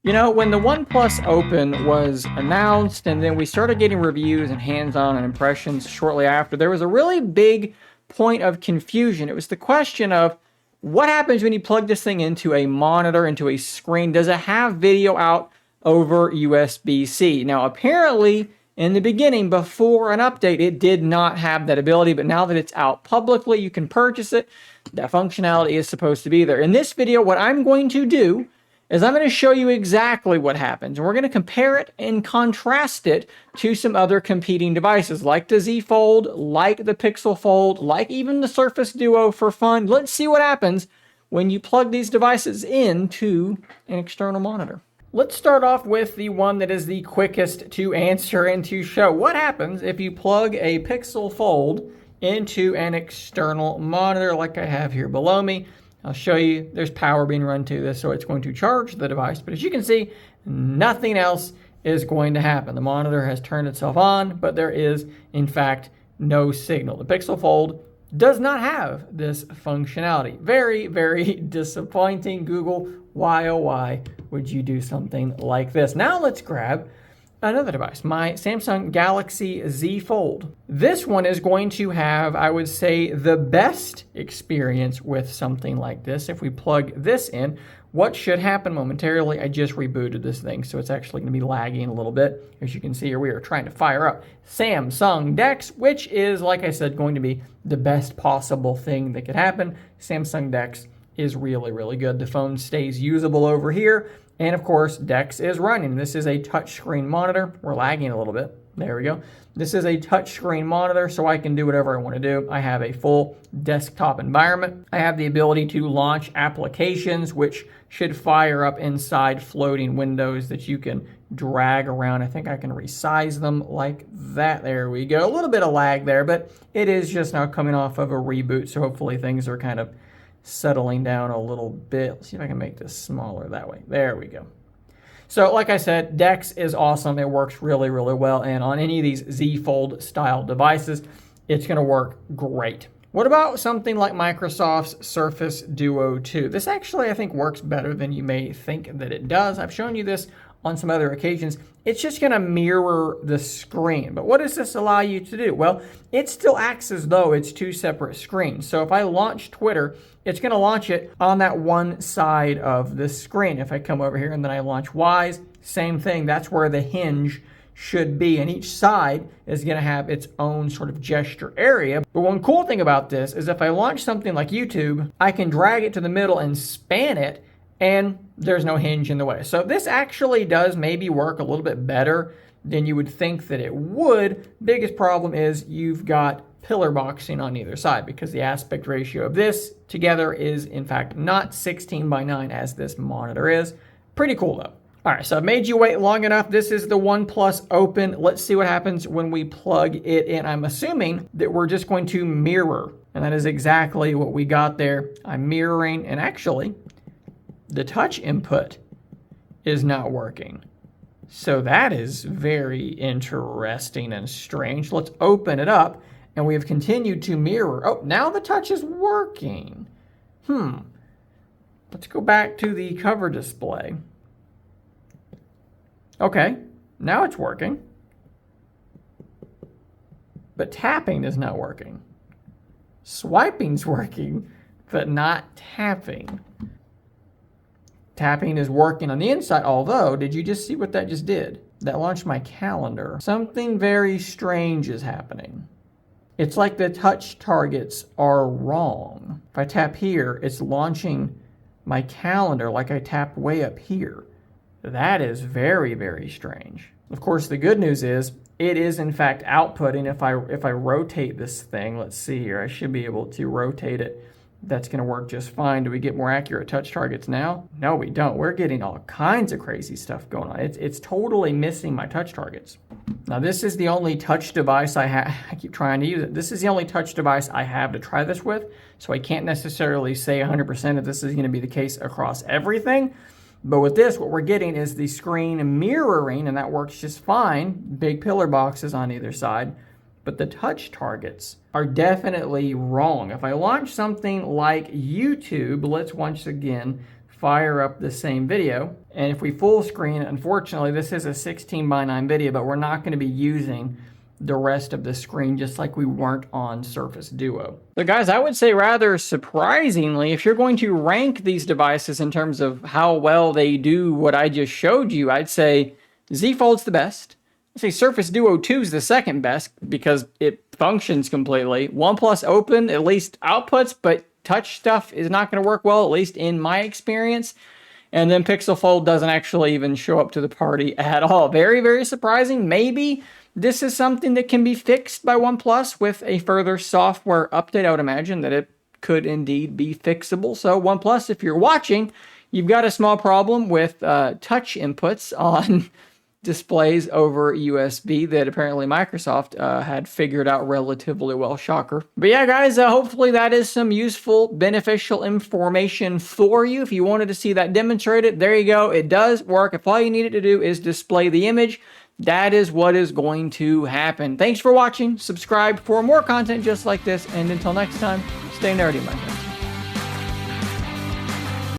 You know, when the OnePlus Open was announced and then we started getting reviews and hands-on and impressions shortly after, there was a really big point of confusion. It was the question of what happens when you plug this thing into a monitor, into a screen? Does it have video out over USB-C? Now, apparently, in the beginning, before an update, it did not have that ability, but now that it's out publicly, you can purchase it. That functionality is supposed to be there. In this video, what I'm going to do is I'm going to show you exactly what happens. And we're going to compare it and contrast it to some other competing devices like the Z Fold, like the Pixel Fold, like even the Surface Duo for fun. Let's see what happens when you plug these devices into an external monitor. Let's start off with the one that is the quickest to answer and to show. What happens if you plug a Pixel Fold into an external monitor like I have here below me? I'll show you there's power being run to this, so it's going to charge the device. But as you can see, nothing else is going to happen. The monitor has turned itself on, but there is, in fact, no signal. The Pixel Fold does not have this functionality. Very, very disappointing. Google, why, oh why would you do something like this? Now let's grab another device, my Samsung Galaxy Z Fold. This one is going to have, I would say, the best experience with something like this. If we plug this in, what should happen momentarily, I just rebooted this thing, so it's actually going to be lagging a little bit. As you can see here, we are trying to fire up Samsung DeX, which is, like I said, going to be the best possible thing that could happen. Samsung DeX is really, really good. The phone stays usable over here. And of course, DeX is running. This is a touchscreen monitor. We're lagging a little bit. There we go. This is a touchscreen monitor, so I can do whatever I want to do. I have a full desktop environment. I have the ability to launch applications, which should fire up inside floating windows that you can drag around. I think I can resize them like that. There we go. A little bit of lag there, but it is just now coming off of a reboot, so hopefully things are kind of settling down a little bit. Let's see if I can make this smaller that way. There we go. So like I said, DeX is awesome. It works really, really well. And on any of these Z Fold style devices, it's going to work great. What about something like Microsoft's Surface Duo 2? This actually, I think, works better than you may think that it does. I've shown you this on some other occasions. It's just going to mirror the screen. But what does this allow you to do? Well, it still acts as though it's two separate screens. So if I launch Twitter, it's going to launch it on that one side of the screen. If I come over here and then I launch Wise, same thing. That's where the hinge should be, and each side is going to have its own sort of gesture area. But one cool thing about this is if I launch something like YouTube, I can drag it to the middle and span it, and there's no hinge in the way. So this actually does maybe work a little bit better than you would think that it would. Biggest problem is you've got pillar boxing on either side because the aspect ratio of this together is in fact not 16:9 as this monitor is. Pretty cool though. All right, so I've made you wait long enough. This is the OnePlus Open. Let's see what happens when we plug it in. I'm assuming that we're just going to mirror, and that is exactly what we got there. I'm mirroring, and actually, the touch input is not working. So that is very interesting and strange. Let's open it up, and we have continued to mirror. Oh, now the touch is working. Let's go back to the cover display. Okay, now it's working. But tapping is not working. Swiping's working, but not tapping. Tapping is working on the inside, although, did you just see what that just did? That launched my calendar. Something very strange is happening. It's like the touch targets are wrong. If I tap here, it's launching my calendar like I tapped way up here. That is very, very strange. Of course, the good news is it is in fact outputting. If I rotate this thing, let's see here, I should be able to rotate it. That's going to work just fine. Do we get more accurate touch targets now? No, we don't. We're getting all kinds of crazy stuff going on. It's totally missing my touch targets. Now, this is the only touch device I have. I keep trying to use it. This is the only touch device I have to try this with, so I can't necessarily say 100% that this is going to be the case across everything. But with this, what we're getting is the screen mirroring, and that works just fine. Big pillar boxes on either side. But the touch targets are definitely wrong. If I launch something like YouTube, let's once again fire up the same video. And if we full screen, unfortunately, this is a 16:9 video, but we're not going to be using the rest of the screen just like we weren't on Surface Duo. So guys, I would say rather surprisingly, if you're going to rank these devices in terms of how well they do what I just showed you, I'd say Z Fold's the best. I'd say Surface Duo 2 is the second best because it functions completely. OnePlus Open at least outputs, but touch stuff is not going to work well, at least in my experience. And then Pixel Fold doesn't actually even show up to the party at all. Very, very surprising. Maybe this is something that can be fixed by OnePlus with a further software update. I would imagine that it could indeed be fixable. So OnePlus, if you're watching, you've got a small problem with touch inputs on displays over USB that apparently Microsoft had figured out relatively well. Shocker. But yeah, guys, hopefully that is some useful, beneficial information for you. If you wanted to see that demonstrated, there you go. It does work. If all you needed to do is display the image, that is what is going to happen. Thanks for watching. Subscribe for more content just like this. And until next time, stay nerdy, my friends.